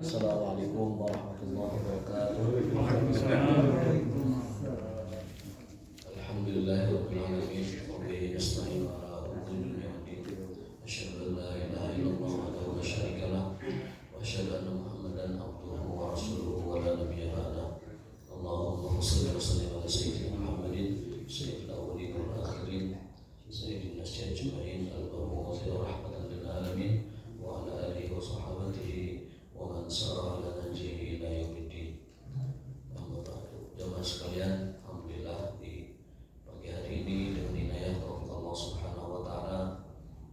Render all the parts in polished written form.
Assalamualaikum warahmatullahi wabarakatuh. Alhamdulillahirabbil alamin wa bihi nasta'in ala umuri dunya waddin. Asyhadu an la ilaha illallah wahdahu la syarika lah wa asyhadu anna Muhammadan abduhu wa rasuluhu wa la nabiyya ba'dah. Allahumma shalli wa sallim ala sayyidina Muhammadin sayyidil awwalin wal akhirin sayyidin nasi ajma'in al-mab'uuts rahmatan lil alamin wa ala alihi wa sahbihi wa man sara ala nahjihi ila yaumiddin. Amma ba'du. Jamaah sekalian, alhamdulillah di pagi hari ini dengan inayah taufik Allah Subhanahu wa taala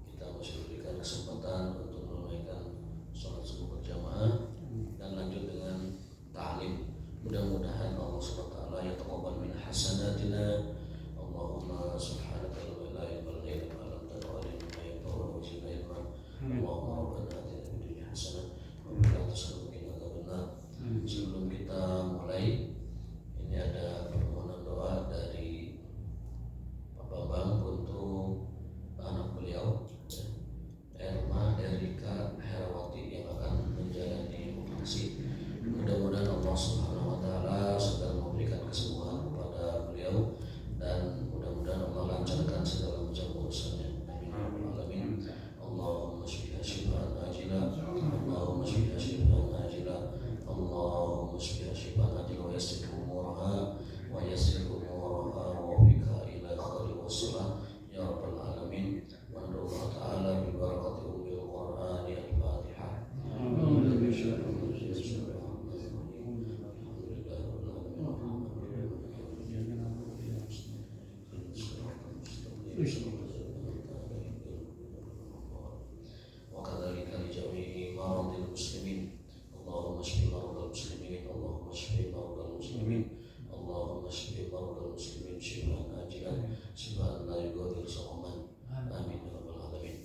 kita masih diberikan kesempatan untuk menunaikan salat subuh berjamaah dan lanjut dengan ta'lim. Mudah-mudahan Allah Subhanahu wa taala yataqabbal min hasanatina. Allahumma subhanaka la ilaha illa anta wa la ilaha illa anta wa wajibna ilma. Allahumma rabbana atina fid dunya hasanah wa fil akhirati hasanah wa qina. Sebelum kita mulai, ini ada permohonan doa dari Pak Bambang untuk anak beliau, Erma Erika Herawati, yang akan menjalani operasi. Mudah-mudahan Allah Subhanahu wa taala sedang memberikan kesembuhan kepada beliau dan mudah-mudahan Allah lancarkan segala macam urusannya. Amin ya rabbal alamin. Allahumma shfiha shifaan ajila, Allahumma shfiha shifaan ajila, Allahumma shfiha shifaan ajila wa yassir umuraha wa yassir umuraha wa bika ila khairi wassalah ya rabbal alamin. Wa Allah taala bi barakati ummil qur'ani al-fatihah. وكذلك لجميع مرضى المسلمين اللهم اشف مرضى المسلمين اللهم اشف مرضى المسلمين اللهم اشف مرضى المسلمين شفاء عاجلا شفاء لا يغادر سقما amin ya rabbal alamin.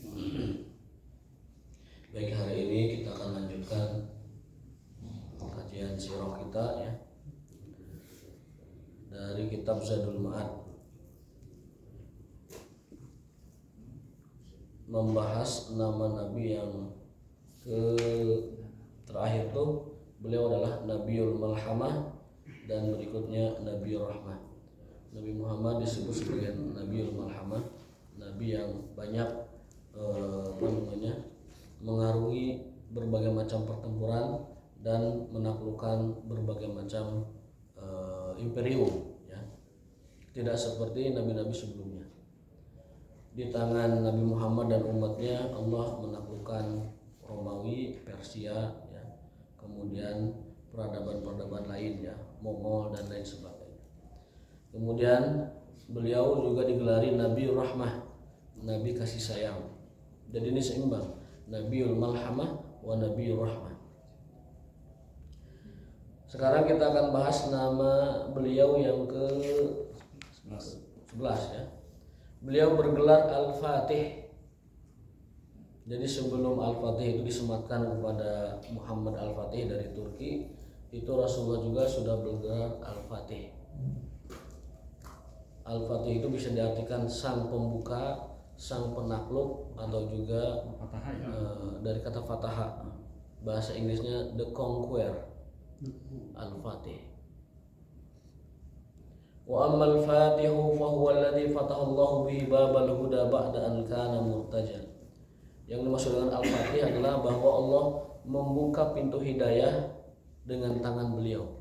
Baik, hari ini kita akan lanjutkan kajian sirah kita ya dari kitab Zadul Ma'ad, membahas nama Nabi yang terakhir tuh beliau adalah Nabiul Malhamah dan berikutnya Nabiul Rahmah. Nabi Muhammad disebut sebagai Nabiul Malhamah, Nabi yang banyak mengarungi berbagai macam pertempuran dan menaklukkan berbagai macam imperium ya. Tidak seperti nabi-nabi sebelumnya. Di tangan Nabi Muhammad dan umatnya Allah menaklukkan Romawi, Persia ya, kemudian peradaban-peradaban lain ya, Mongol dan lain sebagainya. Kemudian beliau juga digelari Nabiul Rahmah, Nabi kasih sayang. Jadi ini seimbang, Nabiul Malhamah wa Nabiul Rahmah. Sekarang kita akan bahas nama beliau yang ke-11 ya. Beliau bergelar Al-Fatih. Jadi sebelum Al-Fatih itu disematkan kepada Muhammad Al-Fatih dari Turki, itu Rasulullah juga sudah bergelar Al-Fatih. Al-Fatih itu bisa diartikan sang pembuka, sang penakluk, atau juga dari kata fataha. Bahasa Inggrisnya the conqueror. Al-Fatih. Wa ammal fatihu fa huwa alladhi fataha Allahu bihi babal huda ba'da an kana murtajan. Yang dimaksud dengan Al-Fatih adalah bahwa Allah membuka pintu hidayah dengan tangan beliau.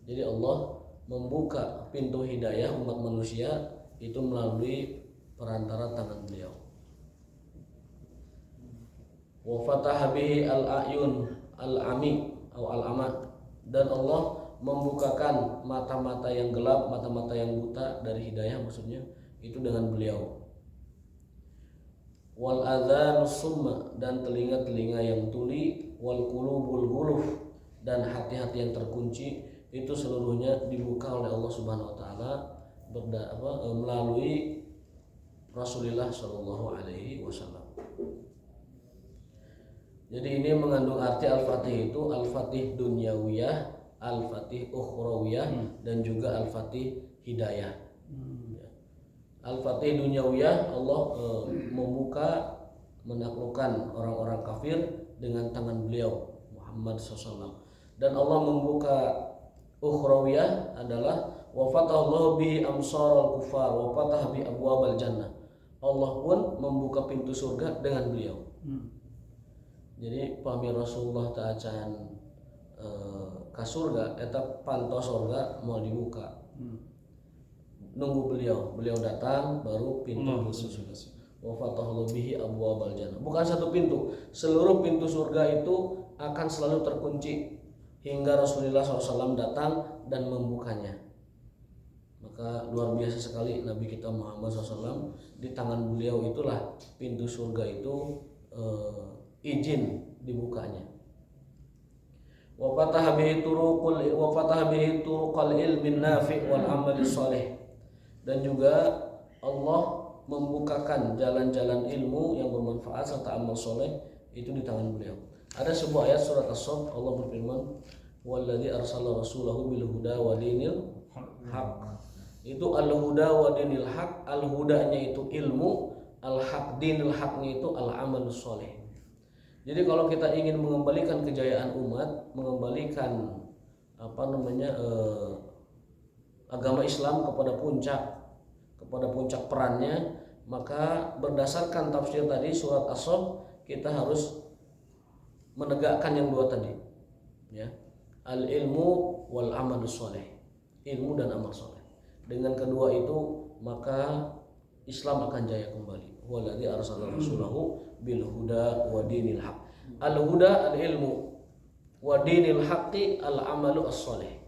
Jadi Allah membuka pintu hidayah umat manusia itu melalui perantara tangan beliau. Wa fataha bihi al-ayun al-ami atau al-ama, dan Allah membukakan mata-mata yang gelap, mata-mata yang buta dari hidayah, maksudnya itu dengan beliau. Wal adzanus summa, dan telinga-telinga yang tuli, wal qulubul ghuluf, dan hati-hati yang terkunci, itu seluruhnya dibuka oleh Allah Subhanahu wa taala melalui Rasulullah sallallahu alaihi wasallam. Jadi ini mengandung arti Al-Fatih itu Al-Fatih dunyawiyah, Al-Fatih ukhrawiyah, dan juga Al-Fatih hidayah. Al-Fatih dunyawiyah, Allah membuka, menaklukkan orang-orang kafir dengan tangan beliau Muhammad SAW. Dan Allah membuka ukhrawiyah adalah wa fatahallahu bihi amsarul kufar wa fatah bi abwabal jannah. Allah pun membuka pintu surga dengan beliau. Jadi pamir Rasulullah ta'acan ka surga eta panto surga mau dibuka. Nunggu beliau datang baru pintu surga. Wa fatahallahu bihi abwabal jannah. Bukan satu pintu, seluruh pintu surga itu akan selalu terkunci hingga Rasulullah SAW datang dan membukanya. Maka luar biasa sekali Nabi kita Muhammad SAW, di tangan beliau itulah pintu surga itu izin dibukanya. Wa fataha bihi turuqal ilmin nafi' wal amali shalih. Dan juga Allah membukakan jalan-jalan ilmu yang bermanfaat serta amal soleh itu di tangan beliau. Ada sebuah ayat surat As-Saff, Allah berfirman, "Walladzi arsala rasulahu bil huda wa dinil haq." Itu al-huda wa dinil haq, al-hudanya itu ilmu, al-haq dinil haqnya itu al-amalus soleh. Jadi kalau kita ingin mengembalikan kejayaan umat, mengembalikan agama Islam kepada puncak perannya, maka berdasarkan tafsir tadi surat As-Saff kita harus menegakkan yang dua tadi, ya, al-ilmu wal amalus soleh, ilmu dan amal soleh. Dengan kedua itu maka Islam akan jaya kembali. Walladzi arsala rasulahu bil huda wa dinil haq. Al huda al ilmu wa dinil haqqi al amalu as-soleh.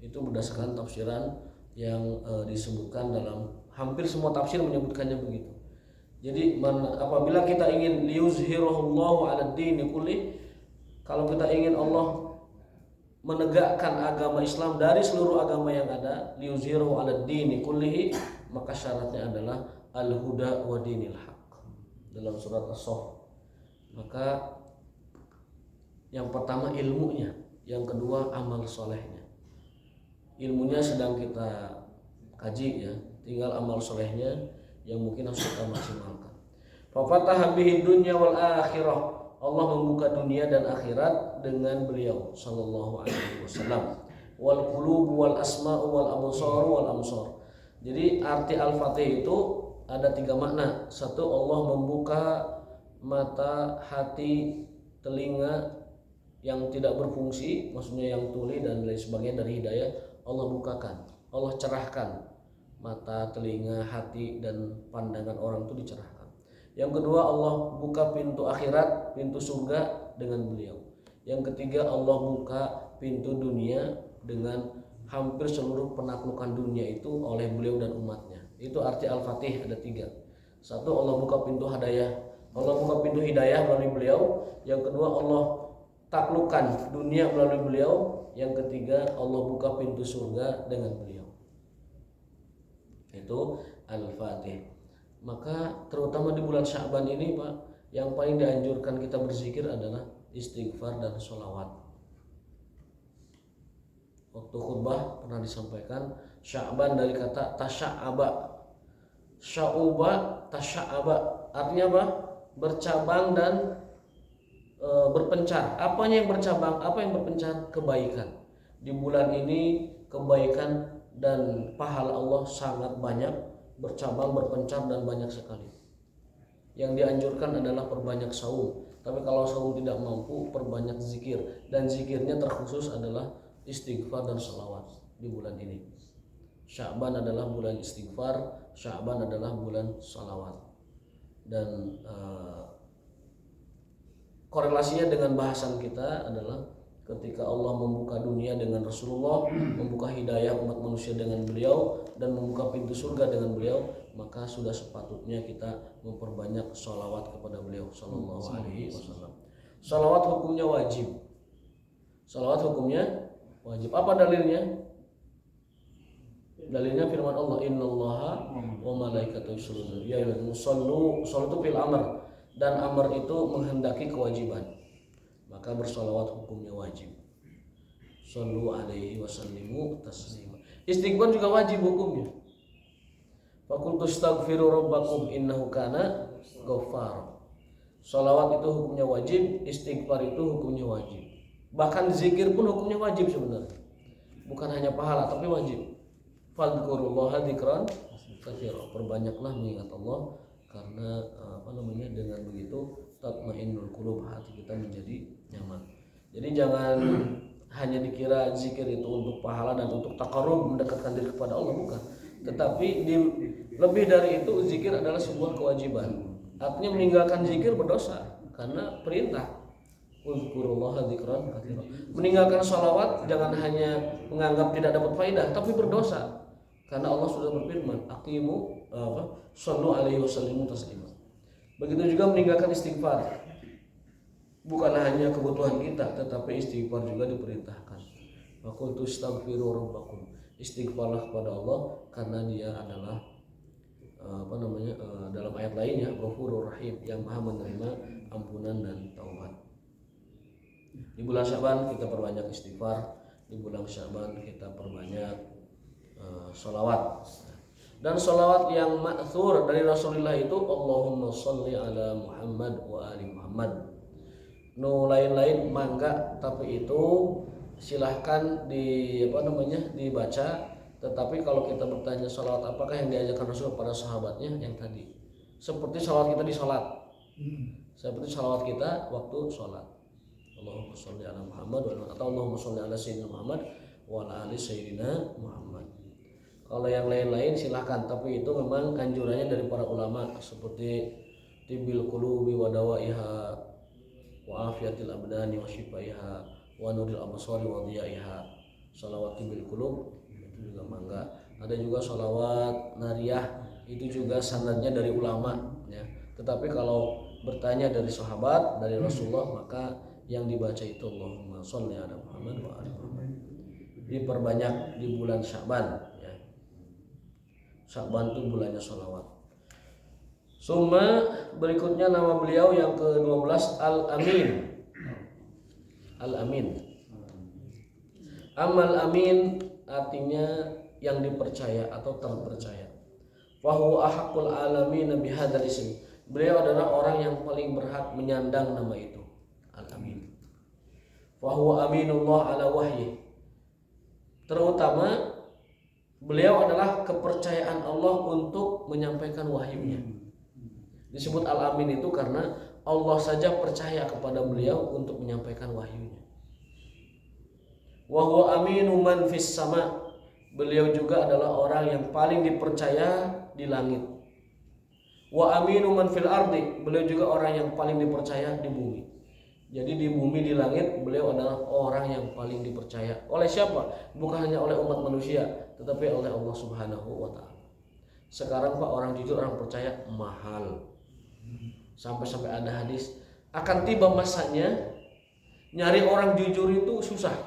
Itu berdasarkan tafsiran yang disebutkan dalam hampir semua tafsir menyebutkannya begitu. Jadi apabila kita ingin liyuzhirahullahu 'ala ad-dini kulli, kalau kita ingin Allah menegakkan agama Islam dari seluruh agama yang ada, liyuzhirahu 'ala ad-dini kullihi, maka syaratnya adalah al-huda wa dinil haq dalam surat As-Saff. Maka yang pertama ilmunya, yang kedua amal solehnya. Ilmunya sedang kita kaji, ya, tinggal amal solehnya yang mungkin harus kita maksimalkan. Fa fataha bihi dunya wal akhirah. Allah membuka dunia dan akhirat dengan beliau sallallahu alaihi wasallam. Wal qulub wal asma' wal absar wal amsar. Jadi arti Al-Fatih itu ada 3 makna. Satu, Allah membuka mata, hati, telinga yang tidak berfungsi, maksudnya yang tuli dan lain sebagainya dari hidayah, Allah bukakan. Allah cerahkan mata, telinga, hati dan pandangan orang itu dicerahkan. Yang kedua, Allah buka pintu akhirat, pintu surga dengan beliau. Yang ketiga, Allah buka pintu dunia dengan hampir seluruh penaklukan dunia itu oleh beliau dan umatnya. Itu arti Al-Fatih, ada 3. Satu, Allah buka pintu hidayah, Allah buka pintu hidayah melalui beliau. Yang kedua, Allah taklukkan dunia melalui beliau. Yang ketiga, Allah buka pintu surga dengan beliau. Itu Al-Fatih. Maka terutama di bulan Sya'ban ini, Pak, yang paling dianjurkan kita berzikir adalah istighfar dan sholawat. Waktu khutbah pernah disampaikan Sya'ban dari kata tasya'aba. Sya'uba tasya'aba, artinya apa? Bercabang dan berpencar. Apanya yang bercabang? Apa yang berpencar? Kebaikan. Di bulan ini kebaikan dan pahala Allah sangat banyak, bercabang, berpencar dan banyak sekali. Yang dianjurkan adalah perbanyak saum. Tapi kalau saum tidak mampu, perbanyak zikir. Dan zikirnya terkhusus adalah istighfar dan sholawat di bulan ini. Sya'ban adalah bulan istighfar, Sya'ban adalah bulan sholawat. Dan korelasinya dengan bahasan kita adalah ketika Allah membuka dunia dengan Rasulullah, membuka hidayah umat manusia dengan beliau, dan membuka pintu surga dengan beliau, maka sudah sepatutnya kita memperbanyak sholawat kepada beliau sallallahu alaihi wasallam. Sholawat hukumnya wajib. Sholawat hukumnya wajib. Apa dalilnya? Dalilnya firman Allah, innallaha wa malaikatahu yusholluna ya ayyuhallazina amanu. Sholatu fil amr, dan amr itu menghendaki kewajiban. Maka bersolawat hukumnya wajib. Shallu alaihi wasallimu taslima. Istighfar juga wajib hukumnya. Faqultu astaghfiru rabbakum innahu kana ghaffar. Sholawat itu hukumnya wajib, istighfar itu hukumnya wajib. Bahkan zikir pun hukumnya wajib sebenarnya. Bukan hanya pahala tapi wajib. Fadhkurullaha dzikran katsira. Perbanyaklah mengingat Allah karena dengan begitu tatmainnul qulub, hati kita menjadi nyaman. Jadi jangan hanya dikira zikir itu untuk pahala dan untuk taqarrub, mendekatkan diri kepada Allah, bukan. Tetapi lebih dari itu, zikir adalah sebuah kewajiban. Artinya meninggalkan zikir berdosa karena perintah. Uzkurullaha dzikran katsira. Meninggalkan sholawat jangan hanya menganggap tidak dapat faedah, tapi berdosa. Karena Allah sudah berfirman, aqimu shallu alaihi wasallimu taslima. Begitu juga meninggalkan istighfar. Bukan hanya kebutuhan kita, tetapi istighfar juga diperintahkan. Wa qultu astaghfiru rabbakum. Istighfarlah kepada Allah karena Dia adalah dalam ayat lainnya Ghafurur Rahim, yang Maha menerima ampunan dan taubat. Di bulan Syaban kita perbanyak istighfar, di bulan Syaban kita perbanyak sholawat. Dan sholawat yang ma'thur dari Rasulullah itu Allahumma sholli ala Muhammad wa ali Muhammad. No lain-lain mangga, tapi itu silahkan dibaca. Tetapi kalau kita bertanya sholawat apakah yang diajarkan Rasul kepada sahabatnya, yang tadi seperti sholawat kita di sholat, seperti sholawat kita waktu sholat, Allahumma sholli ala Muhammad atau Allahumma sholli ala sayyidina Muhammad wa ala ali sayyidina Muhammad. Kalau yang lain-lain silahkan, tapi itu memang anjurannya dari para ulama, seperti tibil qulubi wa dawaiha wa afiyatil abdani wa shifaiha wa nuril absari wa dhiyaiha. Shalawat tibil qulub itu juga mangga. Ada juga sholawat nariyah, itu juga sanadnya dari ulama ya. Tetapi kalau bertanya dari sahabat, dari Rasulullah, maka yang dibaca itu Allahumma sholli ala Muhammad wa ali Muhammad. Diperbanyak di bulan Syaban ya. Syaban itu bulannya sholawat. Summa berikutnya nama beliau yang ke-12 Al-Amin. Al-Amin. Amal amin artinya yang dipercaya atau terpercaya. Wa huwa ahaqqul alamin bihadzal ism. Beliau adalah orang yang paling berhak menyandang nama itu, Al-Amin. Wa huwa aminullah ala wahyi. Terutama beliau adalah kepercayaan Allah untuk menyampaikan wahyunya. Disebut Al-Amin itu karena Allah saja percaya kepada beliau untuk menyampaikan wahyunya. Wa huwa aminu man fis sama. Beliau juga adalah orang yang paling dipercaya di langit. Wa aminu man fil ardi. Beliau juga orang yang paling dipercaya di bumi. Jadi di bumi, di langit, beliau adalah orang yang paling dipercaya. Oleh siapa? Bukan hanya oleh umat manusia, tetapi oleh Allah Subhanahu wa ta'ala. Sekarang Pak, orang jujur, orang percaya mahal. Sampai-sampai ada hadis, akan tiba masanya nyari orang jujur itu susah.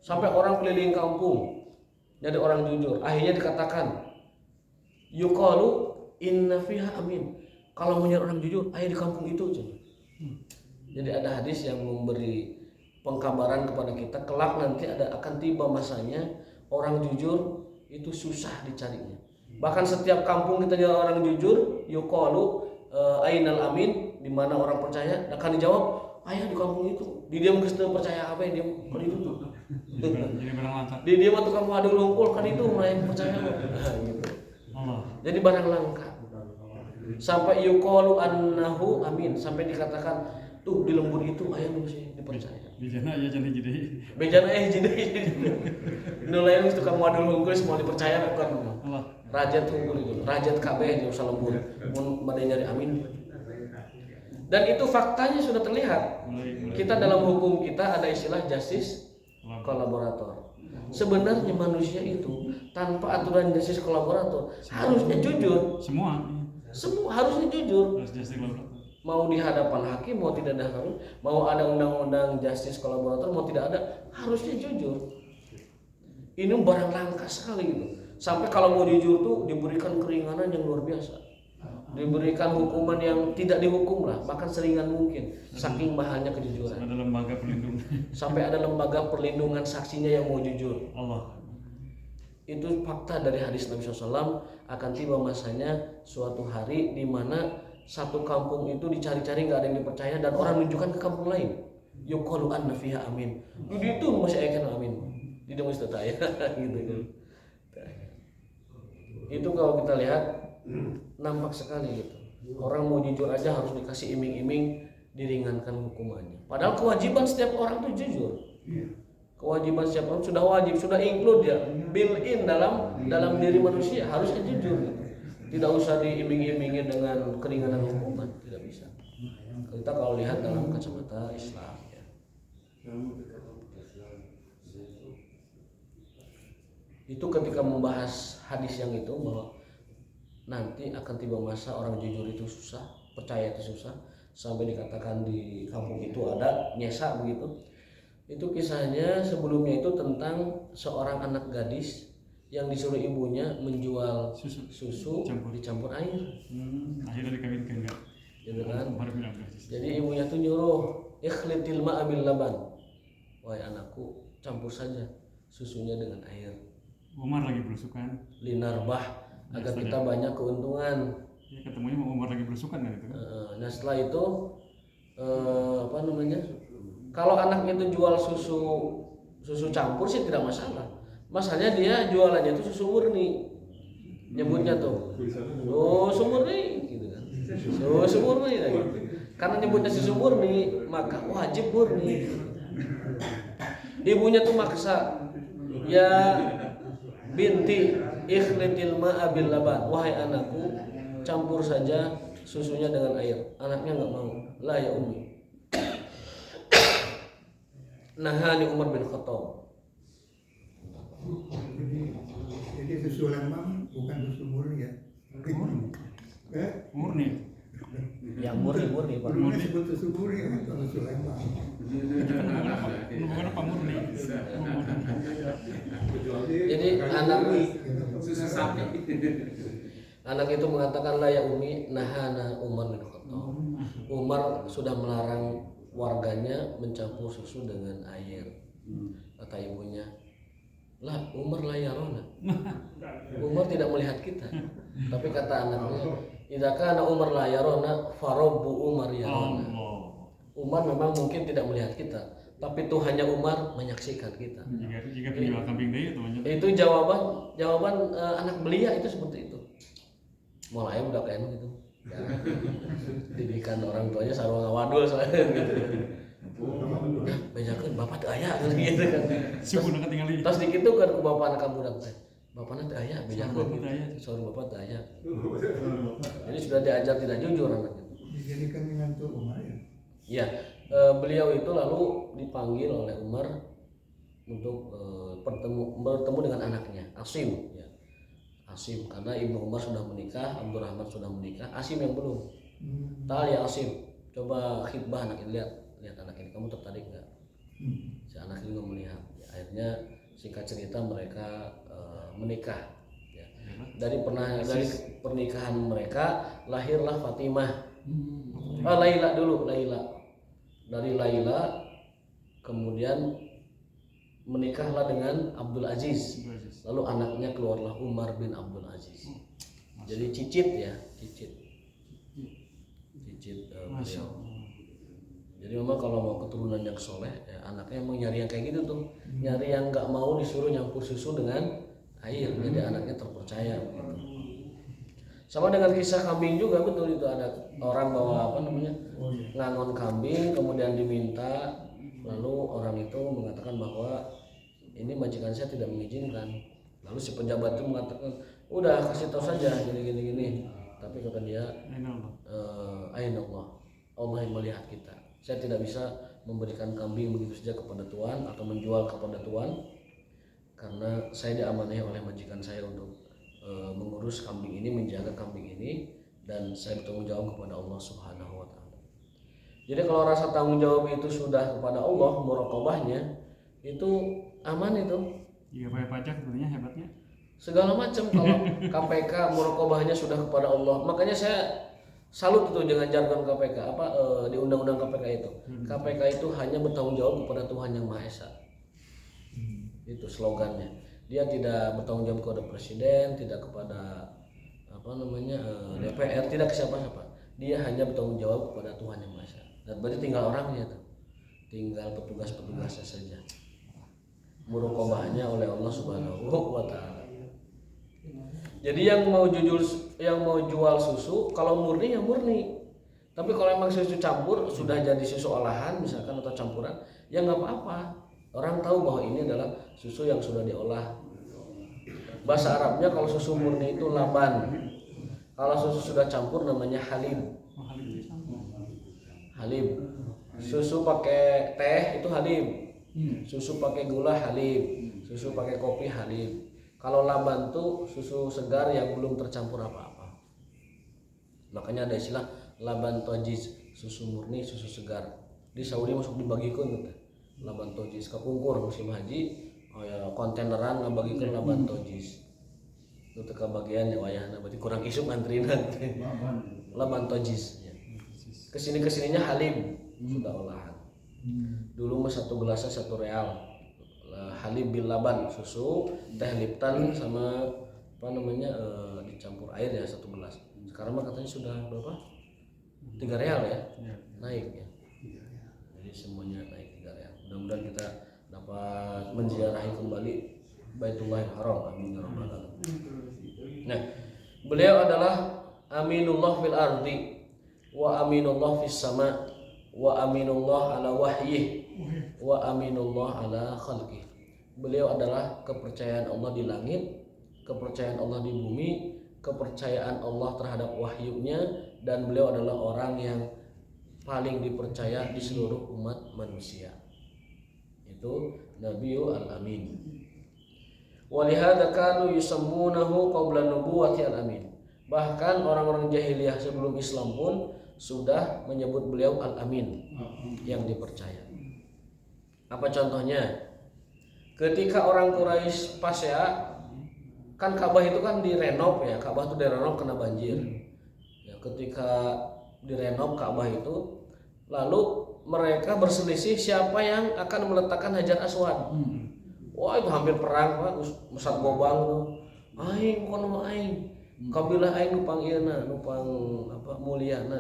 Sampai orang keliling kampung jadi orang jujur. Akhirnya dikatakan, yuqalu inna fiha amin. Kalau mau nyari orang jujur, ayo di kampung itu aja. Jadi ada hadis yang memberi pengkabaran kepada kita, kelak nanti akan tiba masanya orang jujur itu susah dicarinya. Bahkan setiap kampung kita nyari orang jujur, yuqalu ainal amin, di mana orang percaya, akan dijawab, ayah di kampung itu. Di dia mesti percaya apa yang dia kan itu tuh. Di dia waktu kamu ada lumpur kan itu mulai percaya gitu. Jadi barang langka. Sampai yuqalu annahu amin, sampai dikatakan tuh di lembur itu ayah mesti dipercaya. Bejana jadi. Nulayan itu kamu ada lumpur semua dipercaya bukan. Rajat unggul itu, rajat kabeh di usah lembur. Mun bade nyari amin. Dan itu faktanya sudah terlihat. Kita dalam hukum kita ada istilah justice kolaborator. Sebenarnya manusia itu tanpa aturan justice kolaborator harusnya jujur. Semua harusnya jujur. Mau di hadapan hakim, mau tidak ada hakim, mau ada undang-undang justice kolaborator, mau tidak ada, harusnya jujur. Ini barang langka sekali gitu. Sampai kalau mau jujur tuh diberikan keringanan yang luar biasa. Diberikan hukuman yang tidak dihukum lah, bahkan seringan mungkin, saking mahalnya kejujuran. Ada lembaga perlindungan. Sampai ada lembaga perlindungan saksinya yang mau jujur. Allah. Itu fakta dari hadis Nabi SAW. Akan tiba masanya suatu hari di mana satu kampung itu dicari-cari nggak ada yang dipercaya dan orang menunjukkan ke kampung lain. Yuqalu anna fiha amin. Di itu masih akan amin. Di dong itu tanya gitu kan. Itu kalau kita lihat nampak sekali gitu. Orang mau jujur aja harus dikasih iming-iming diringankan hukumannya. Padahal kewajiban setiap orang itu jujur. Kewajiban setiap orang sudah wajib, sudah include ya, built-in dalam diri manusia harusnya jujur gitu. Tidak usah diiming-imingi dengan keringanan hukuman, tidak bisa. Kita kalau lihat dalam kacamata Islam ya. Itu ketika membahas hadis yang itu bahwa nanti akan tiba masa orang jujur itu susah, percaya itu susah, sampai dikatakan di kampung itu ada nyesa begitu. Itu kisahnya sebelumnya itu tentang seorang anak gadis yang disuruh ibunya menjual susu dicampur air. Akhirnya dikawinkan enggak? Gitu kan? Jadi ibunya tuh nyuruh ikhlitil ma'a bil laban. Wahai anakku, campur saja susunya dengan air. Umar lagi belusukan. Linarbah agar kita banyak keuntungan. Ya, ketemunya Umar lagi belusukan kan itu kan? Nah setelah itu kalau anak itu jual susu campur sih tidak masalah. Masalahnya dia jualannya itu susu murni, nyebutnya tuh susu murni gitu kan, susu murni lagi. Karena nyebutnya susu murni maka wajib murni. Ibunya tuh maksa, ya binti ikhlitil ma'a bil laban, wahai anakku campur saja susunya dengan air. Anaknya nggak mau, la ya ummi. Nahani Umar bin Khattab. Jadi susu lembang bukan susu murni ya? Murni. Yang murni Pak. Murni disebut susu murni atau susu lembang? Bukan apa murni. Jadi anak itu mengatakan la ya ummi nahana Umar bin Khattab. Umar sudah melarang warganya mencampur susu dengan air. Kata ibunya, lah Umar la yarona. Umar tidak melihat kita. Tapi kata anaknya, idza kana Umar la yarona farabbu Umar yarona. Umar memang mungkin tidak melihat kita, tapi Tuhannya Umar menyaksikan kita. Jika penjual kambing deui temannya. Itu jawaban anak belia itu seperti itu. Mulai udah kayak gitu. Ya, didikan orang tuanya sarua ngawadul soalnya gitu. Nah, bejakeun bapak teu aya gitu kan. Si budak tinggali. Tas dikit tuh kan ku bapak anak budak teh. Bapakna teu aya bejakeun gitu. Sarua bapak teu aya. Jadi sudah diajar tidak jujur anak itu. Dijadikan menantu Umar ya? Iya, beliau itu lalu dipanggil oleh Umar untuk bertemu dengan anaknya, Asim ya. Asim, karena Ibnu Umar sudah menikah, Abdurrahman sudah menikah, Asim yang belum. Tal ya Asim, coba khidbah anak ini, lihat anak ini, kamu tertarik nggak? Si anak ini melihat. Ya, akhirnya singkat cerita mereka menikah. Ya. Dari pernikahan mereka lahirlah Fatimah. Laila dulu, Laila. Dari Laila kemudian menikahlah dengan Abdul Aziz. Lalu anaknya keluarlah Umar bin Abdul Aziz. Jadi cicit beliau. Jadi memang kalau mau keturunan yang soleh, ya anaknya emang nyari yang kayak gitu tuh, nyari yang nggak mau disuruh nyampur susu dengan air, jadi anaknya terpercaya. Gitu. Sama dengan kisah kambing juga betul itu, ada orang bawa ngangon kambing kemudian diminta, lalu orang itu mengatakan bahwa ini majikan saya tidak mengizinkan. Lalu si pejabat itu mengatakan, udah kasih tahu saja gini. Tapi kata dia, Aina Allah yang melihat kita. Saya tidak bisa memberikan kambing begitu saja kepada Tuhan atau menjual kepada Tuhan, karena saya diamanahi oleh majikan saya untuk mengurus kambing ini, menjaga kambing ini, dan saya bertanggung jawab kepada Allah Subhanahu wa Ta'ala. Jadi kalau rasa tanggung jawab itu sudah kepada Allah, muraqabahnya itu aman itu. Iya, bayar pajak sebenarnya hebatnya. Segala macam kalau KPK muraqabahnya sudah kepada Allah. Makanya saya salut itu dengan jargon KPK di undang-undang KPK itu. KPK itu hanya bertanggung jawab kepada Tuhan Yang Maha Esa. Itu slogannya. Dia tidak bertanggung jawab kepada presiden, tidak kepada DPR, tidak ke siapa-siapa. dia hanya bertanggung jawab kepada Tuhan Yang Maha Esa. Dan berarti tinggal orangnya tuh, tinggal petugas-petugasnya saja. Muraqabahnya oleh Allah Subhanahu wa Ta'ala. Jadi yang mau jual susu kalau murni ya murni. Tapi kalau emang susu campur sudah jadi susu olahan misalkan atau campuran, ya nggak apa-apa. Orang tahu bahwa ini adalah susu yang sudah diolah. Bahasa Arabnya kalau susu murni itu laban. Kalau susu sudah campur namanya halim. Halim. Susu pakai teh itu halim. Susu pakai gula halim. Susu pakai kopi halim. Kalau laban tuh susu segar yang belum tercampur apa-apa. Makanya ada istilah laban tojiz, susu murni, susu segar. Di Saudi masuk dibagikan gitu. Laban tojiz kapungkur musim haji, kontaineran ngabagikan laban tojiz. Itu teka bagian ya wayahna berarti kurang isuk ngantrinan. Laban tojiz. Kesininya halim sudah olahan. Dulu mah 1 gelasnya 1 real. Halim bil laban susu, teh Lipton sama dicampur air ya 1 gelas. Sekarang mah katanya sudah berapa? 3 real ya, naik ya. Jadi semuanya naik 3 real. Mudah-mudahan kita dapat menziarahi kembali Baitullahil Haram. Amin ya rabbal alamin. Nah, beliau adalah aminullah fil ardi wa aminullah fis sama wa aminullah ala wahyi wa aminullah ala khalqih. Beliau adalah kepercayaan Allah di langit, kepercayaan Allah di bumi, kepercayaan Allah terhadap wahyunya, dan beliau adalah orang yang paling dipercaya di seluruh umat manusia. Itu Nabiyul Amin. Walihada kanu yusammunahu qabla nubuwati al-amin. Bahkan orang-orang jahiliyah sebelum Islam pun sudah menyebut beliau Al-Amin, yang dipercaya. Apa contohnya? Ketika orang Quraisy pas ya, kan Ka'bah itu kan direnov ya, Ka'bah itu direnov kena banjir. Ya, ketika direnov Ka'bah itu, lalu mereka berselisih siapa yang akan meletakkan Hajar Aswad. Wah itu hampir perang Pak, Musat Gobang tuh. Aing bukan nama aing. Kabilah aing nupang ieu-na, nupang muliana.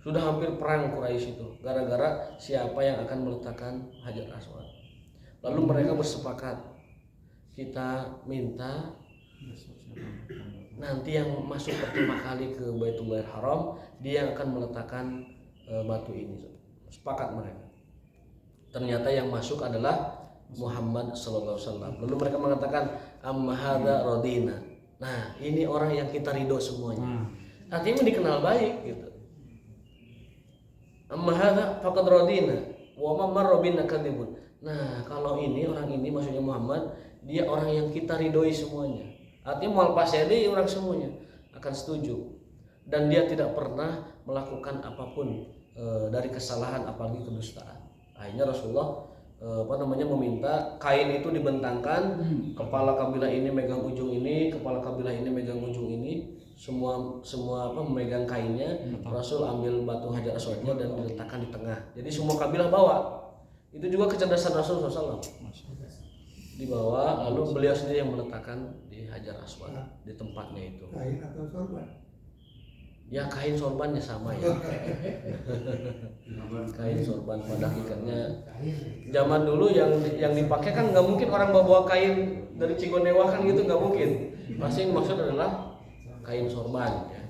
Sudah hampir perang Quraisy itu gara-gara siapa yang akan meletakkan Hajar Aswad. Lalu mereka bersepakat, kita minta nanti yang masuk pertama kali ke Baitullahil Haram dia yang akan meletakkan batu ini. Sepakat mereka. Ternyata yang masuk adalah Muhammad sallallahu alaihi wasallam. Lalu mereka mengatakan amma hadza radina. Nah, ini orang yang kita ridho semuanya. Artinya dikenal baik gitu. Amma hadza faqad radina wa ma marra bina kadibun. Nah, kalau ini orang ini maksudnya Muhammad, dia orang yang kita ridhoi semuanya. Artinya mual pasede orang semuanya akan setuju. Dan dia tidak pernah melakukan apapun dari kesalahan apalagi kedustaan. Akhirnya Rasulullah meminta kain itu dibentangkan, kepala kabilah ini megang ujung ini, kepala kabilah ini megang ujung ini, semua memegang kainnya. Rasul ambil batu Hajar Aswadnya dan diletakkan di tengah. Jadi semua kabilah bawa. Itu juga kecerdasan Rasul SAW. Dibawa, lalu beliau sendiri yang meletakkan di Hajar Aswad di tempatnya itu. Kain atau sorban? Ya kain sorbannya sama ya. Kain sorban pada hakikatnya zaman dulu yang dipakai kan nggak mungkin orang bawa kain dari Cigonewa kan gitu, nggak mungkin. Pasti yang maksud adalah kain sorban ya.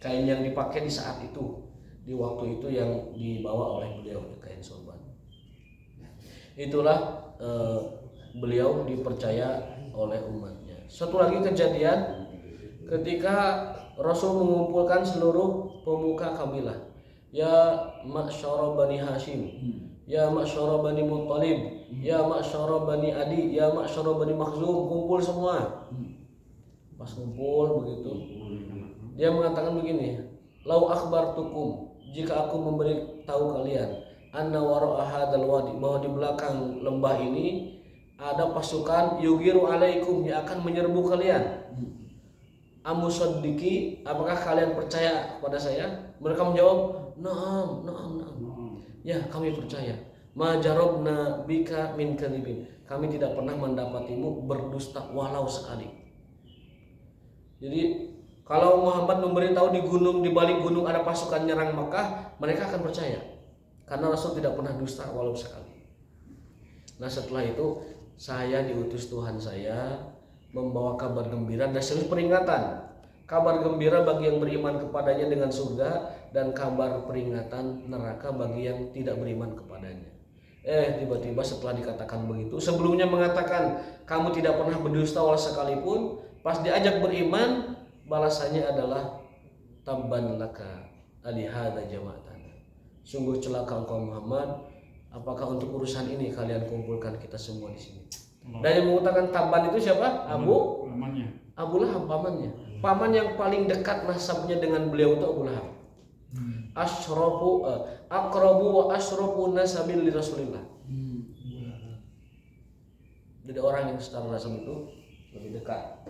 Kain yang dipakai di saat itu, di waktu itu yang dibawa oleh beliau, kain sorban. Itulah beliau dipercaya oleh umatnya. Satu lagi kejadian ketika Rasul mengumpulkan seluruh pemuka kabilah. Ya ma'syara Bani Hashim, ya ma'syara Bani Muttalib, ya ma'syara Bani Adi, ya ma'syara Bani Makhzum, kumpul semua. Pas kumpul begitu, dia mengatakan begini, lau akhbartukum, jika aku memberi tahu kalian, anna wara'a hadzal wadi, bahwa di belakang lembah ini ada pasukan yugiru alaikum yang akan menyerbu kalian. Amusaddiki, apakah kalian percaya kepada saya? Mereka menjawab, na'am. Ya, kami percaya. Ma jarabna bika min kadhibin. Kami tidak pernah mendapatimu berdusta walau sekali. Jadi Kalau Muhammad memberitahu di balik gunung ada pasukan nyerang Makkah, mereka akan percaya. Karena Rasul tidak pernah dusta walau sekali. Nah setelah itu saya diutus Tuhan saya membawa kabar gembira dan sekaligus peringatan. Kabar gembira bagi yang beriman kepadanya dengan surga dan kabar peringatan neraka bagi yang tidak beriman kepadanya. Tiba-tiba setelah dikatakan begitu, sebelumnya mengatakan kamu tidak pernah berdusta walau sekalipun, pas diajak beriman balasannya adalah tabban laka alihada jama'atana. Sungguh celaka engkau Muhammad, apakah untuk urusan ini kalian kumpulkan kita semua di sini. Dan yang mengatakan tabban itu siapa? Abu Lahab, pamannya. Paman yang paling dekat nasabnya dengan beliau itu Abu Lahab. Aqrabu wa asyrafu nasabil li Rasulillah. Jadi orang yang secara nasab itu lebih dekat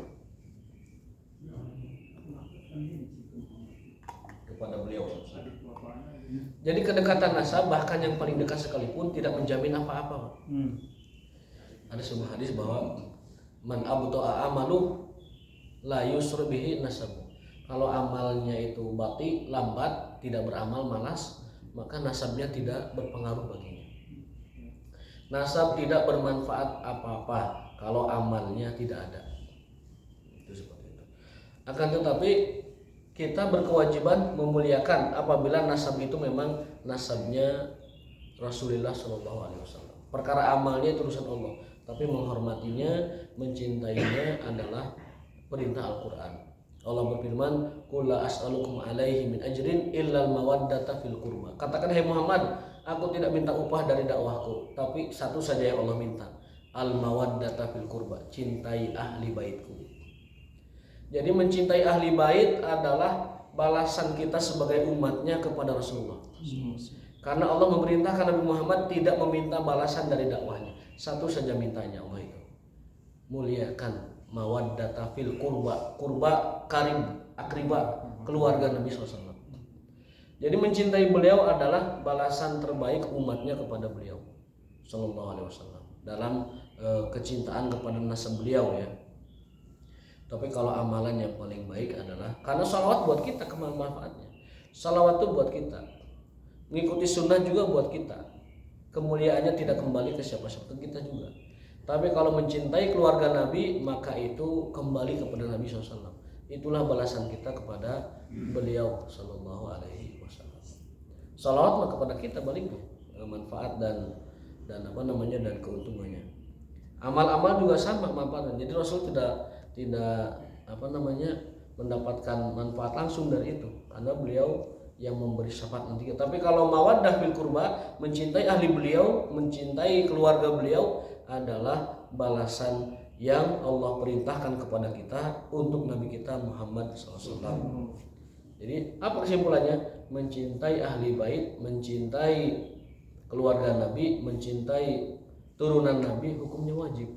kepada beliau. Jadi kedekatan nasab bahkan yang paling dekat sekalipun tidak menjamin apa-apa. Ada sebuah hadis bahwa man abta'a amalu la yusr bihi nasabu. Kalau amalnya itu batik, lambat, tidak beramal, malas, maka nasabnya tidak berpengaruh baginya. Nasab tidak bermanfaat apa-apa kalau amalnya tidak ada. Itu seperti itu. Akan tetapi kita berkewajiban memuliakan apabila nasab itu memang nasabnya Rasulullah SAW. Perkara amalnya itu urusan Allah, tapi menghormatinya, mencintainya adalah perintah Al-Quran. Allah berfirman, "Qul la as'alukum alaihi min ajrin illal mawaddata fil qurba." Katakan, hai Muhammad, aku tidak minta upah dari dakwahku, tapi satu saja yang Allah minta, al mawaddata fil qurba, cintai ahli baitku. Jadi mencintai ahli bait adalah balasan kita sebagai umatnya kepada Rasulullah. Karena Allah memerintahkan Nabi Muhammad tidak meminta balasan dari dakwahnya. Satu saja mintanya Allah itu, muliakan mawaddata fil qurba, karib, akriba, keluarga Nabi SAW. Jadi mencintai beliau adalah balasan terbaik umatnya kepada beliau SAW dalam kecintaan kepada nasab beliau ya. Tapi kalau amalan yang paling baik adalah, karena salawat buat kita kemanfaatnya. Salawat itu buat kita, mengikuti sunnah juga buat kita. Kemuliaannya tidak kembali ke siapa-siapa, ke kita juga. Tapi kalau mencintai keluarga Nabi, maka itu kembali kepada Nabi SAW. Itulah balasan kita kepada beliau Sallallahu Alaihi Wasallam. Salawat kepada kita baliknya, manfaat dan keuntungannya. Amal-amal juga sama manfaatnya. Jadi Rasul tidak mendapatkan manfaat langsung dari itu, karena beliau yang memberi syafaat nanti. Tapi kalau mawaddah fil qurba, mencintai ahli beliau, mencintai keluarga beliau adalah balasan yang Allah perintahkan kepada kita untuk Nabi kita Muhammad SAW. Jadi apa kesimpulannya? Mencintai ahli bait, mencintai keluarga Nabi, mencintai turunan Nabi, hukumnya wajib.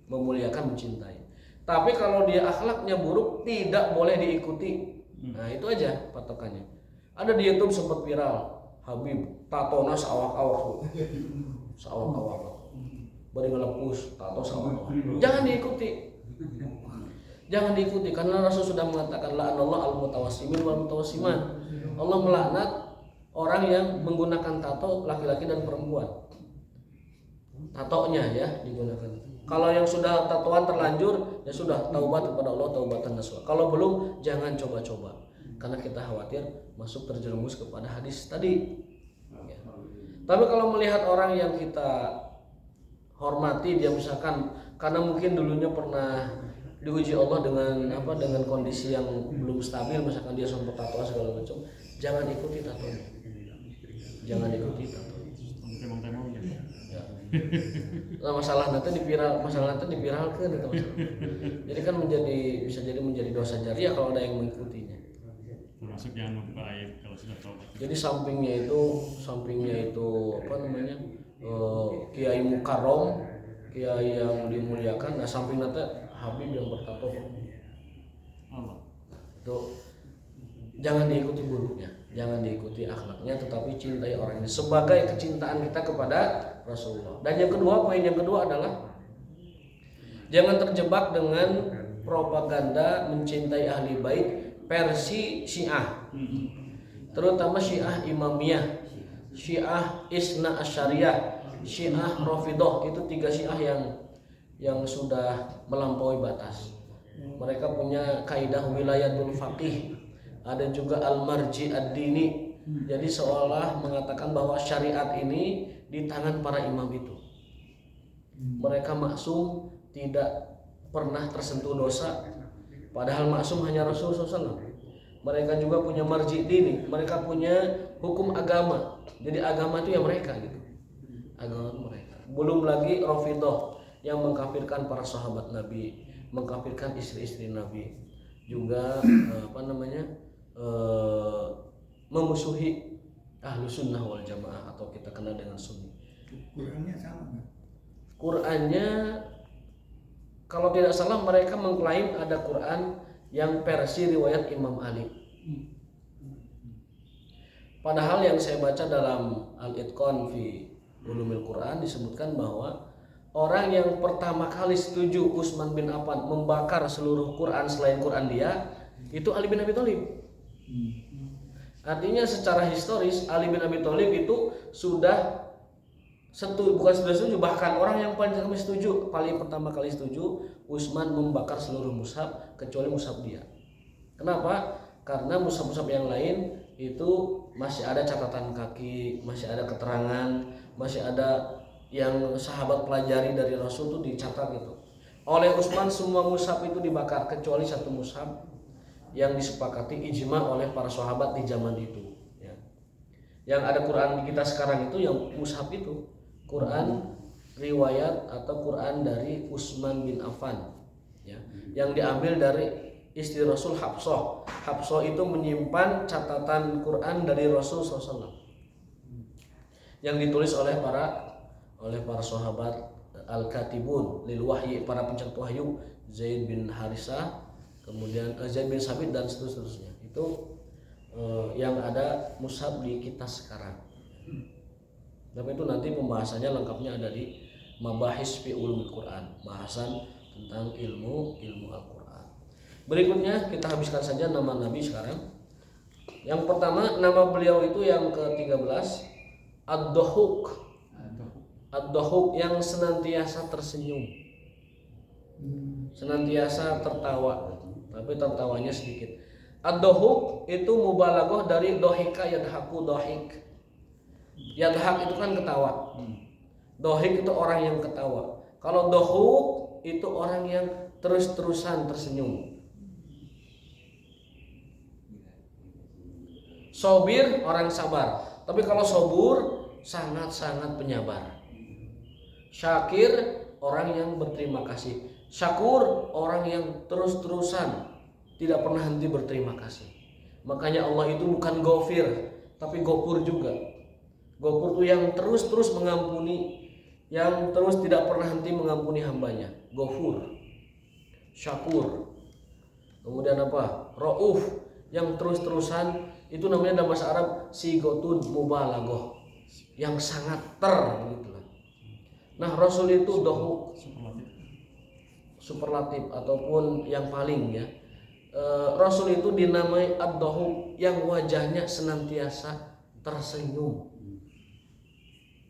Memuliakan, mencintai. Tapi kalau dia akhlaknya buruk, tidak boleh diikuti. Nah itu aja patokannya. Ada di YouTube sempat viral, Habib tatona sawak-awak, bari ngelepus tato sawak-awak. Jangan diikuti karena Rasul sudah mengatakan la'anallahu al-mutawassimin wal mutawassimat. Allah melaknat orang yang menggunakan tato, laki-laki dan perempuan. Tatonya ya digunakan. Kalau yang sudah tatoan terlanjur, ya sudah taubat kepada Allah, taubatan nasuha. Kalau belum, jangan coba-coba, karena kita khawatir masuk terjerumus kepada hadis tadi. Ya. Tapi kalau melihat orang yang kita hormati, dia misalkan karena mungkin dulunya pernah diuji Allah dengan kondisi yang belum stabil, misalkan dia sempat tato segala macam, jangan ikuti tatonya. Ya. Masalah nanti dipiralkan itu. Jadi kan bisa jadi menjadi dosa jariah kalau ada yang mengikutinya. Termasuk jangan membuka aib kalau sudah taubat. Jadi sampingnya itu kiai mukarrom, kiai yang dimuliakan. Nah samping nanti Habib yang bertato. Itu jangan diikuti buruknya, jangan diikuti akhlaknya, tetapi cintai orangnya sebagai kecintaan kita kepada Rasulullah. Dan yang kedua, poin yang kedua adalah jangan terjebak dengan propaganda mencintai ahli bait versi Syiah, terutama Syiah Imamiyah, Syiah Isna Asyariyah, Syiah Rafidhah. Itu 3 Syiah yang sudah melampaui batas. Mereka punya kaidah wilayatul faqih, ada juga al-marji ad-dini. Jadi seolah mengatakan bahwa syariat ini di tangan para imam itu. Mereka maksum, tidak pernah tersentuh dosa, padahal maksum hanya Rasulullah SAW. Mereka juga punya marji dini, mereka punya hukum agama. Jadi agama itu ya mereka gitu, agama mereka. Belum lagi Rafidhah yang mengkafirkan para sahabat Nabi, mengkafirkan istri-istri Nabi, juga memusuhi ahlu sunnah wal jamaah atau kita kenal dengan sunni. Qurannya sama kan? Qurannya kalau tidak salah mereka mengklaim ada Quran yang versi riwayat Imam Ali. Padahal yang saya baca dalam Al-Itqan fi Ulumil Quran disebutkan bahwa orang yang pertama kali setuju Utsman bin Affan membakar seluruh Quran selain Quran dia itu Ali bin Abi Thalib. Artinya secara historis Ali bin Abi Thalib itu sudah bukan sudah setuju, bahkan orang yang paling pertama kali setuju Utsman membakar seluruh mushaf kecuali mushaf dia. Kenapa? Karena mushaf-mushaf yang lain itu masih ada catatan kaki, masih ada keterangan, masih ada yang sahabat pelajari dari Rasul itu dicatat gitu. Oleh Utsman semua mushaf itu dibakar kecuali satu mushaf yang disepakati ijma oleh para sahabat di zaman itu. Ya. Yang ada Quran di kita sekarang itu yang mushaf itu Quran riwayat atau Quran dari Utsman bin Affan, ya, yang diambil dari istri Rasul Hafsah. Hafsah itu menyimpan catatan Quran dari Rasul SAW yang ditulis oleh para sahabat al-katibun lil wahyi, para pencatat wahyu, Zaid bin Harisah, kemudian Zaid bin Sabit dan seterusnya. Itu yang ada mushaf di kita sekarang. Tapi itu nanti pembahasannya lengkapnya ada di Mabahis fi Ulumul Quran, bahasan tentang ilmu Al-Quran. Berikutnya kita habiskan saja nama Nabi sekarang. Yang pertama nama beliau itu yang ke-13 Ad-Dahuk. Ad-Dahuk yang senantiasa tersenyum, senantiasa tertawa, tapi tertawanya sedikit. Ad-Dahuk itu mubalaghah dari dohika yadhaku dohik. Yadhak itu kan ketawa. Dohik itu orang yang ketawa. Kalau dohuk itu orang yang terus-terusan tersenyum. Sobir orang sabar. Tapi kalau sobur sangat-sangat penyabar. Syakir orang yang berterima kasih. Syakur orang yang terus-terusan tidak pernah henti berterima kasih. Makanya Allah itu bukan Ghafir, tapi Ghafur juga. Ghafur itu yang terus-terus mengampuni, yang terus tidak pernah henti mengampuni hambanya. Ghafur. Syakur. Kemudian apa? Rauf yang terus-terusan, itu namanya dalam bahasa Arab sigotun mubalaghah, yang sangat begitulah. Nah, Rasul itu dohuk superlatif ataupun yang paling ya. Rasul itu dinamai ad-dohuk yang wajahnya senantiasa tersenyum.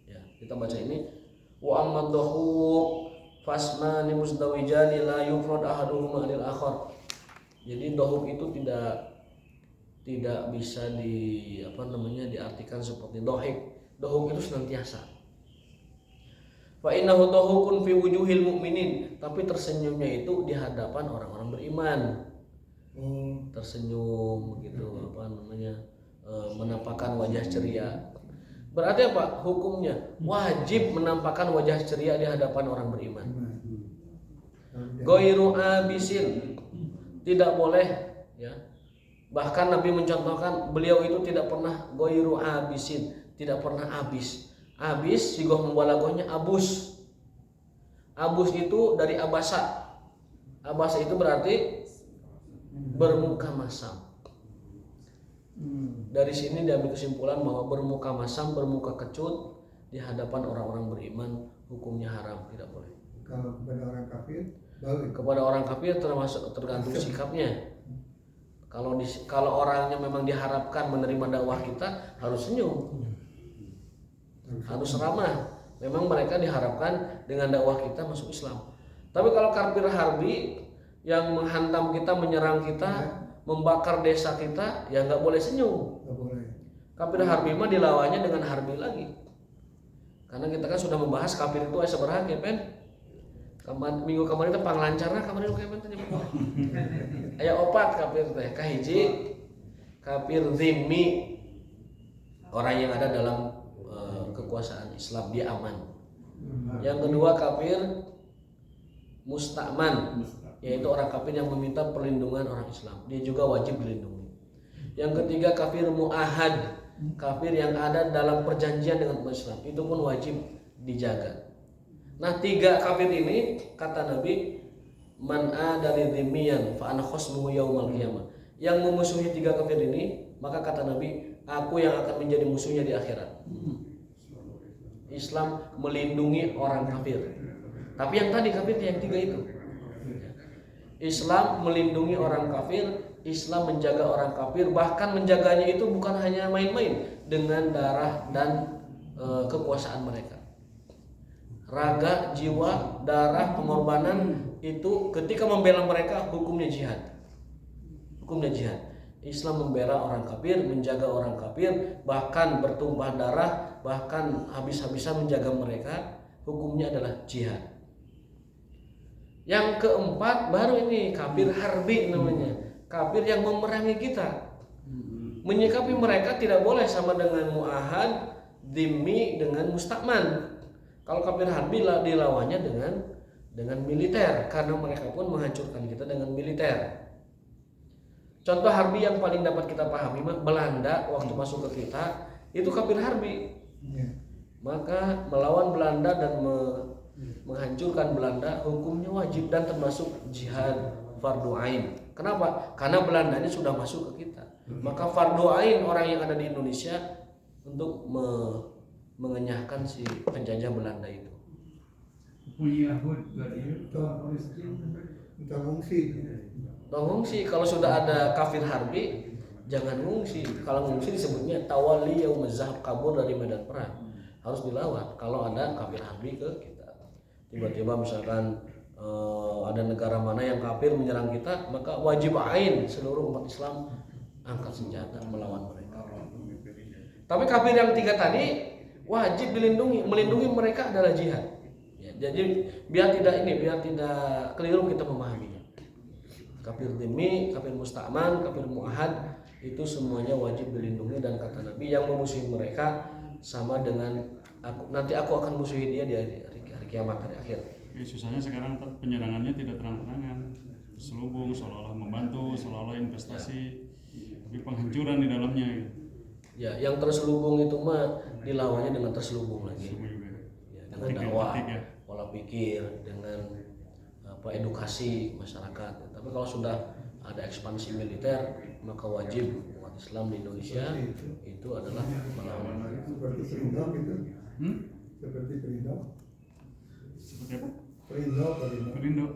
Ya, kita baca ini wa ammad dohuk fasmani musdawijani la yufrad ahaduhuma anil akhar. Jadi dohuk itu tidak bisa diartikan seperti dohik. Dohuk itu senantiasa. Fa innahu dohukun fi wujuhil mu'minin, tapi tersenyumnya itu di hadapan orang-orang beriman. Tersenyum begitu menampakkan wajah ceria. Berarti apa hukumnya? Wajib menampakkan wajah ceria di hadapan orang beriman. Ghairu abisin, tidak boleh ya. Bahkan Nabi mencontohkan beliau itu tidak pernah ghairu abisin, tidak pernah abis. Abis sigoh mubalaghahnya abus. Abus itu dari abasa. Abasa itu berarti bermuka masam. Dari sini diambil kesimpulan bahwa bermuka masam, bermuka kecut di hadapan orang-orang beriman hukumnya haram, tidak boleh. Kalau kepada orang kafir? Baik. kepada orang kafir tergantung sikapnya. Kalau orangnya memang diharapkan menerima dakwah kita, harus senyum, harus ramah. Memang mereka diharapkan dengan dakwah kita masuk Islam. Tapi kalau kafir harbi yang menghantam kita, menyerang kita, membakar desa kita, ya nggak boleh senyum. Nggak boleh. Kafir harbi mah dilawannya dengan harbi lagi. Karena kita kan sudah membahas kafir itu aya sabaraha ya, Pen? Minggu kemarin itu panglancarna kemarin kayak Pen tanya. Aya 4 kafir teh. Kahiji kafir zimmi, orang yang ada dalam kekuasaan Islam, dia aman. Yang kedua kafir musta'man, yaitu orang kafir yang meminta perlindungan orang Islam, dia juga wajib dilindungi. Yang ketiga kafir mu'ahad, kafir yang ada dalam perjanjian dengan umat Islam, itu pun wajib dijaga. Nah 3 kafir ini kata Nabi, man adali dhimmiyan fa ana khosmuhu yaumal qiyamah. Yang memusuhi 3 kafir ini, maka kata Nabi, aku yang akan menjadi musuhnya di akhirat. Islam melindungi orang kafir. Tapi yang tadi kafir yang 3 itu, Islam melindungi orang kafir, Islam menjaga orang kafir, bahkan menjaganya itu bukan hanya main-main dengan darah dan kekuasaan mereka. Raga, jiwa, darah, pengorbanan itu ketika membela mereka hukumnya jihad. Hukumnya jihad. Islam membela orang kafir, menjaga orang kafir, bahkan bertumpah darah, bahkan habis-habisan menjaga mereka, hukumnya adalah jihad. Yang keempat baru ini kafir harbi namanya. Kafir yang memerangi kita. Menyikapi mereka tidak boleh sama dengan mu'ahad, dhimmi dengan musta'man. Kalau kafir harbi dilawannya dengan militer, karena mereka pun menghancurkan kita dengan militer. Contoh harbi yang paling dapat kita pahami, Belanda waktu masuk ke kita itu kafir harbi. Maka melawan Belanda dan menghancurkan Belanda hukumnya wajib dan termasuk jihad fardu ain. Kenapa? Karena Belanda ini sudah masuk ke kita. Maka fardu ain orang yang ada di Indonesia untuk mengenyahkan si penjajah Belanda itu. Ngungsi. Kalau sudah ada kafir harbi, jangan ngungsi. Kalau ngungsi disebutnya tawali yaumaz zahab, kabur dari medan perang. Harus dilawan. Kalau ada kafir harbi ke kita, tiba-tiba misalkan ada negara mana yang kafir menyerang kita, maka wajib ain seluruh umat Islam angkat senjata melawan mereka. Tapi kafir yang 3 tadi wajib dilindungi, melindungi mereka adalah jihad. Ya, jadi biar tidak keliru kita memahaminya. Kafir dhimmi, kafir musta'man, kafir mu'ahad itu semuanya wajib dilindungi, dan kata Nabi yang memusuhi mereka sama dengan nanti aku akan musuhi dia di hari kiamat, hari akhir. Susahnya sekarang penyerangannya tidak terang-terangan, terselubung, seolah-olah membantu, seolah-olah investasi, tapi penghancuran di dalamnya. Ya, yang terselubung itu mah dilawannya dengan terselubung lagi. Ya, dengan dakwah, pola pikir, dengan edukasi masyarakat. Tapi kalau sudah ada ekspansi militer, maka wajib umat Islam di Indonesia itu adalah melawan. Seperti Perindok gitu. Seperti Perindok. Seperti apa? Perindok.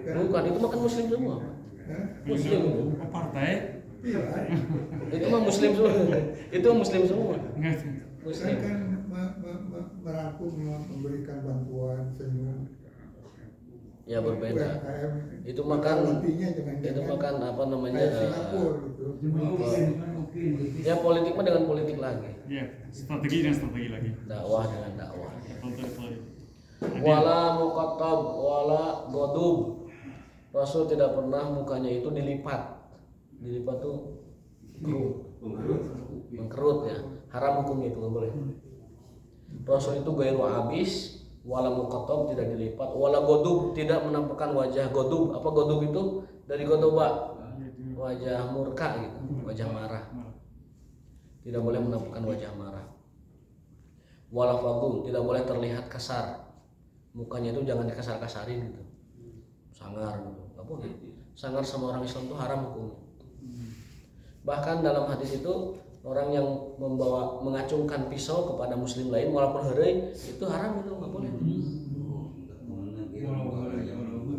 Bukan, itu makan Muslim semua. Muslim itu. Oh, partai? Iya. Itu mah Muslim semua. Itu Muslim semua. Muslim kan merangkum, memberikan bantuan, senyum. Ya berbeda. UMKM, Itu makan apa namanya? Singapura gitu. Ya politik mah dengan politik lagi. Iya, strategi lagi. Dakwah dengan dakwah. Politik. Wala muqattab wala godub. Rasul tidak pernah mukanya itu dilipat. Dilipat tuh mengkerut ya. Haram hukumnya itu, nggak boleh. Rasul itu gairu abis, wala muqattab tidak dilipat, wala godub tidak menampakkan wajah godub. Apa godub itu? Dari godoba, wajah murka gitu, wajah marah. Tidak boleh menampakkan wajah marah. Wala fadul, tidak boleh terlihat kasar. Mukanya itu jangan dikasar-kasarin gitu, sangar gitu, nggak boleh. Sangar sama orang Islam itu haram hukumnya. Bahkan dalam hadis itu orang yang mengacungkan pisau kepada muslim lain walaupun heureuy itu haram, itu nggak boleh.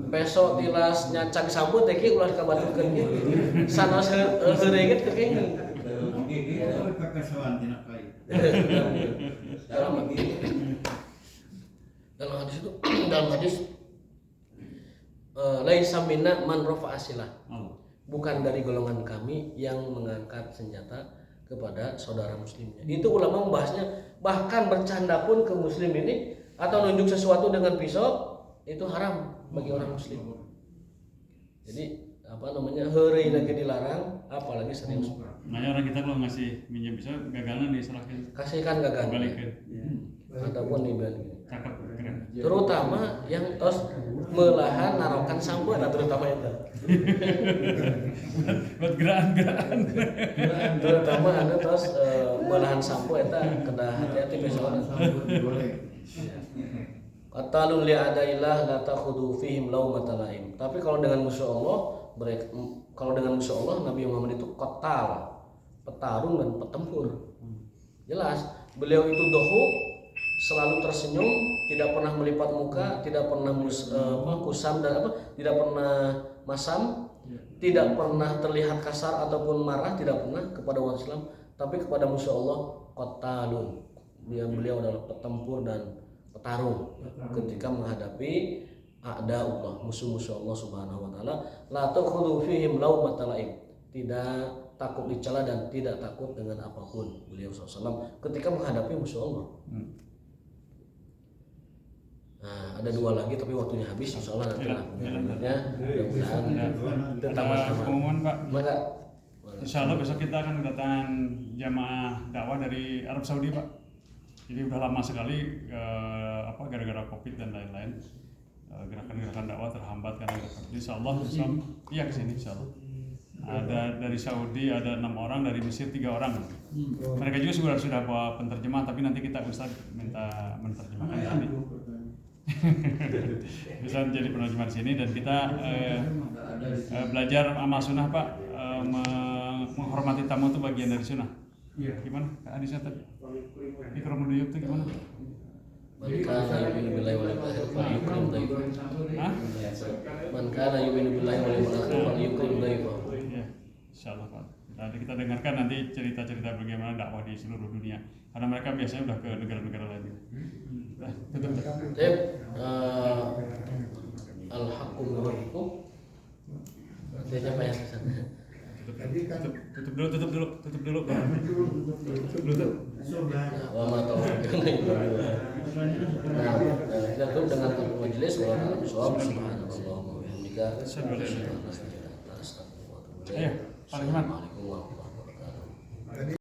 peso tilas nyacak sambut teh ki ulah kabatukeun ge. Sanos heureungeut teh kenging. Kekesalan tina kai. Dalam hadis itu dalam hadis laisa minna man rafa'a silah. Bukan dari golongan kami yang mengangkat senjata kepada saudara muslimnya. Itu ulama membahasnya, bahkan bercanda pun ke muslim ini atau nunjuk sesuatu dengan pisau itu haram bagi orang muslim. Jadi apa namanya heureuy lagi dilarang, apalagi serius. Makanya orang kita kalau ngasih minjem pisau gagalnya diserahkan. Kasihkan gagal. Kembalikan. Ataupun dibalik. Cakep keren. Terutama yang tos melahan narokan sampo ada terutama itu. Buat gerakan-gerakan. Terutama anu tos melahan sampo eta kedah hati-hati besok. Qatalul li'adaillah la takhudhu fihim laumata laim. Tapi kalau dengan musuh Allah, kalau dengan musuh Allah Nabi Muhammad itu qatal, petarung dan petempur. Jelas, beliau itu dohu, selalu tersenyum, tidak pernah melipat muka, tidak pernah kusam dan tidak pernah masam, tidak pernah terlihat kasar ataupun marah, tidak pernah kepada umat Islam, tapi kepada musuh Allah qatalun. Beliau adalah petempur dan petarung ketika menghadapi a'daullah, musuh-musuh Allah Subhanahu wa taala. La takhudhu fihim laumata laim. Tidak takut dicela dan tidak takut dengan apapun beliau SAW ketika menghadapi musuh Allah. Nah, ada dua lagi tapi waktunya habis, insyaallah nanti lah pengumumannya. Mudah-mudahan tentang Pengumuman Pak. Maka Insyaallah besok kita akan kedatangan jamaah dakwah dari Arab Saudi Pak. Jadi udah lama sekali gara-gara Covid dan lain-lain gerakan-gerakan dakwah terhambat karena Covid. Insyaallah besok iya kesini insyaallah. Ada dari Saudi ada 6 orang, dari Mesir 3 orang. Mereka juga sudah bawa penterjemah, tapi nanti kita Ustaz minta menerjemahkan tadi. Bisa menjadi penerjemah di sini dan kita belajar amal sunnah Pak, menghormati tamu itu bagian dari sunnah. Gimana hadisnya tadi? Ikram duyub itu gimana? man kana yu'minu billahi wal yawmil akhir falyukrim dhaifahu. Man kana yu'minu billahi wal yawmil akhir falyukrim dhaifahu. Ya, insyaallah Pak. Nanti kita dengarkan nanti cerita-cerita bagaimana dakwah di seluruh dunia. Karena mereka biasanya udah ke negara-negara lain. Nah, tutup. Al-haqqu min rabbikum. Artinya apa ya? Tutup dulu. Wa ma taufiqna illa billah. Nah, kita tutup dengan majelis wa alam subhanallahi wa bihamdika. Ayo, Pak Iman. Assalamualaikum warahmatullahi wabarakatuh.